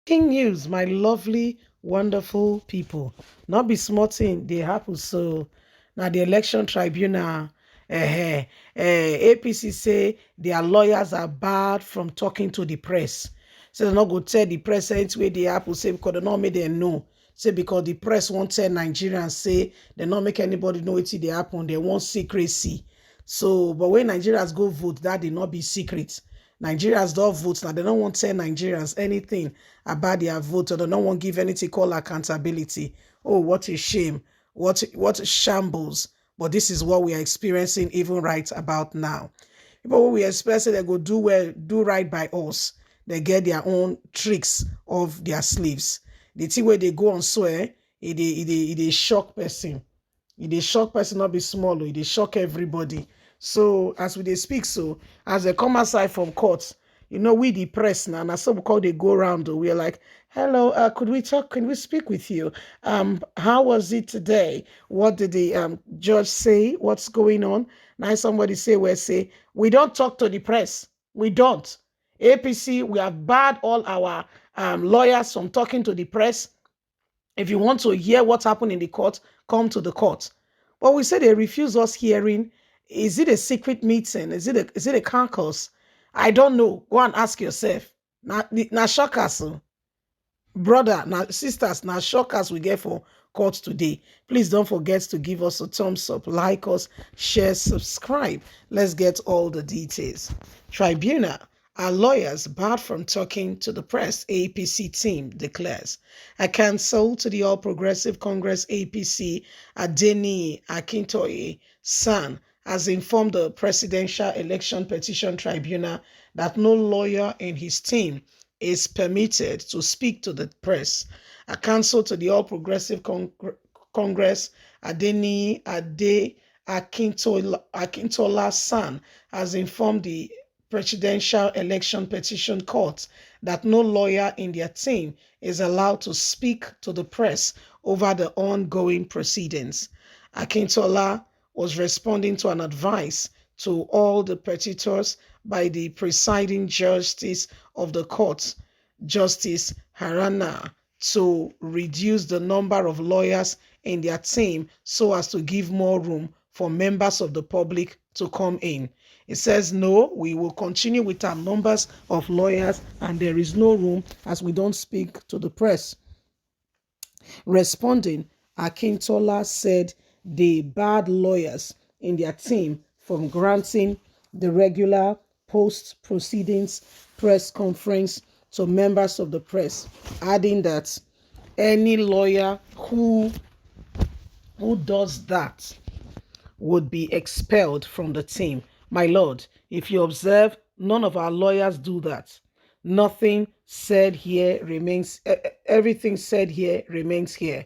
King news, my lovely, wonderful people. Not be small thing, they happen. So now the election tribunal, APC say their lawyers are barred from talking to the press. So they're not go tell the press any way they happen, say because they not make them know. Say because the press won't tell Nigerians, say they not make anybody know it they happen. They want secrecy. So, but when Nigerians go vote, that did not be secret. Nigerians don't vote now. They don't want to tell Nigerians anything about their vote, or they don't want to give anything called accountability. Oh, what a shame. What a shambles. But this is what we are experiencing even right about now. People who we expect say they go do well, do right by us. They get their own tricks of their sleeves. The thing where they go on swear, it shock person. It dey shock person, not be small. It dey shock everybody. So as we dey speak, so as they come outside from court, we the press now, and so we call they go around. We're like, hello, could we talk? Can we speak with you? How was it today? What did the judge say? What's going on? Now somebody say we don't talk to the press. We don't. APC, we have barred all our lawyers from talking to the press. If you want to hear what happened in the court, come to the court. But we say they refuse us hearing. Is it a secret meeting? Is it a caucus? I don't know. Go and ask yourself. Na shockers, brother, na sisters, na shockers we get for court today. Please don't forget to give us a thumbs up, like us, share, subscribe. Let's get all the details. Tribunal. Our lawyers barred from talking to the press, APC team declares. A counsel to the All Progressive Congress APC, Adeni Akintoye San, has informed the Presidential Election Petition Tribunal that no lawyer in his team is permitted to speak to the press. A counsel to the All Progressive Congress, Adeni Ade Akintola San, has informed the Presidential Election Petition Court that no lawyer in their team is allowed to speak to the press over the ongoing proceedings. Akintola was responding to an advice to all the petitors by the presiding justice of the court, Justice Harana, to reduce the number of lawyers in their team so as to give more room for members of the public to come in. It says, no, we will continue with our numbers of lawyers and there is no room as we don't speak to the press. Responding, Akintola said they barred lawyers in their team from granting the regular post-proceedings press conference to members of the press, adding that any lawyer who does that would be expelled from the team. My lord, if you observe, none of our lawyers do that. Nothing said here remains, everything said here remains here.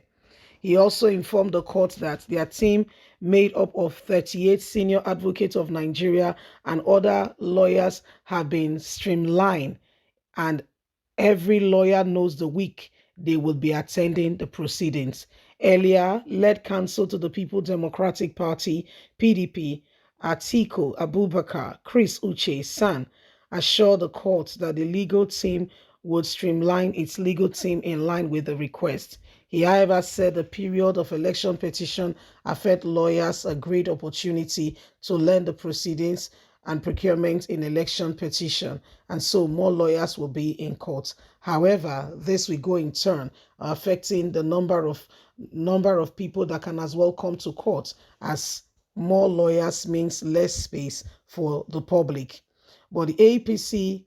He also informed the court that their team, made up of 38 senior advocates of Nigeria and other lawyers, have been streamlined, and every lawyer knows the week they will be attending the proceedings. Earlier, led counsel to the People Democratic Party, PDP, Atiku Abubakar, Chris Uche San, assured the court that the legal team would streamline its legal team in line with the request. He, however, said the period of election petition afford lawyers a great opportunity to learn the proceedings and procurement in election petition, and so more lawyers will be in court. However, this will go in turn, affecting the number of people that can as well come to court, as more lawyers means less space for the public. But the APC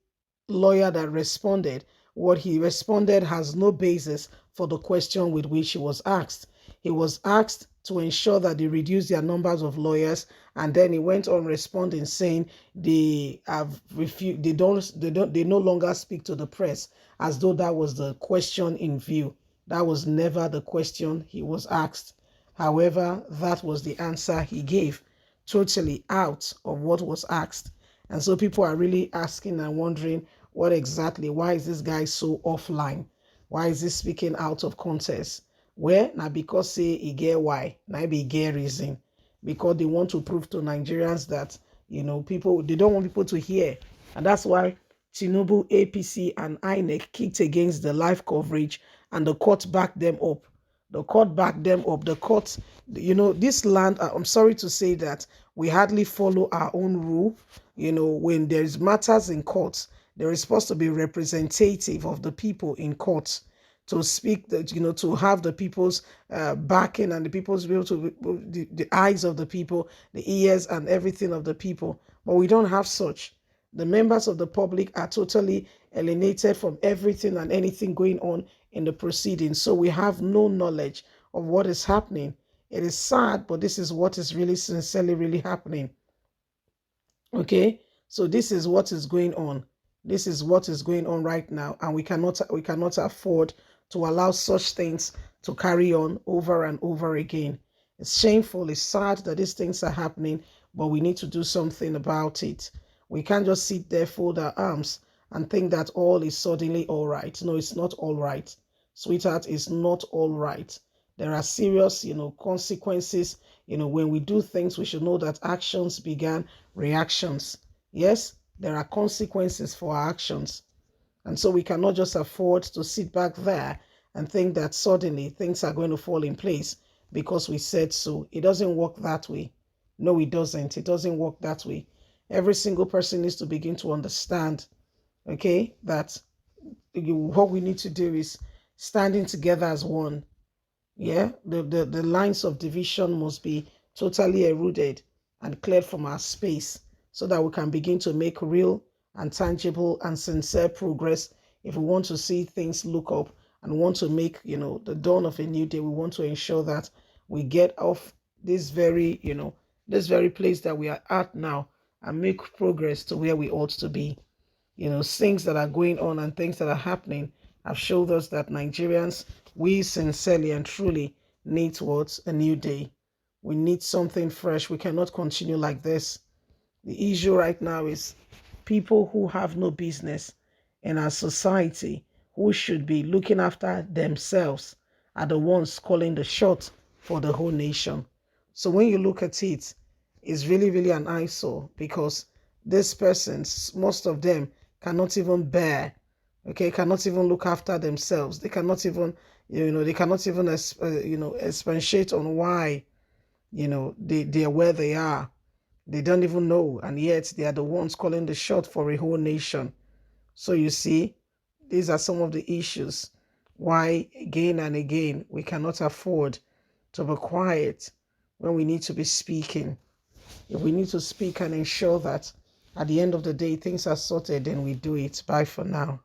lawyer that responded, what he responded has no basis for the question with which he was asked. He was asked to ensure that they reduce their numbers of lawyers, and then he went on responding saying they have refused, they no longer speak to the press, as though that was the question in view. That was never the question he was asked. However, that was the answer he gave, totally out of what was asked. And so people are really asking and wondering why is this guy so offline? Why is he speaking out of context? Well, now because say he get why, now be get reason. Because they want to prove to Nigerians that, people, they don't want people to hear. And that's why Tinubu, APC, and INEC kicked against the live coverage, and the court backed them up. The court backed them up. The court, this land, I'm sorry to say that we hardly follow our own rule. When there's matters in courts, there is supposed to be representative of the people in courts to speak, to have the people's backing, and the people's will, to the eyes of the people, the ears and everything of the people. But we don't have such. The members of the public are totally alienated from everything and anything going on in the proceedings. So we have no knowledge of what is happening. It is sad, but this is what is really sincerely really happening. Okay, so this is what is going on. This is what is going on right now, and we cannot afford to allow such things to carry on over and over again. It's shameful, it's sad that these things are happening, but we need to do something about it. We can't just sit there, fold our arms, and think that all is suddenly all right. No, it's not all right. Sweetheart, it's not all right. There are serious, consequences. When we do things, we should know that actions began reactions. Yes, there are consequences for our actions. And so we cannot just afford to sit back there and think that suddenly things are going to fall in place because we said so. It doesn't work that way. No, it doesn't. It doesn't work that way. Every single person needs to begin to understand, okay, that what we need to do is standing together as one. Yeah, the lines of division must be totally eroded and cleared from our space so that we can begin to make real and tangible and sincere progress. If we want to see things look up and want to make, the dawn of a new day, we want to ensure that we get off this very, this very place that we are at now and make progress to where we ought to be. Things that are going on and things that are happening have showed us that Nigerians, we sincerely and truly need towards a new day. We need something fresh. We cannot continue like this. The issue right now is people who have no business in our society, who should be looking after themselves, are the ones calling the shot for the whole nation. So when you look at it, it's really, really an eyesore, because these persons, most of them, cannot even bear, cannot even look after themselves. They cannot even, expatiate on why, they are where they are. They don't even know, and yet they are the ones calling the shot for a whole nation. So you see, these are some of the issues why again and again we cannot afford to be quiet when we need to be speaking. If we need to speak and ensure that at the end of the day things are sorted, then we do it. Bye for now.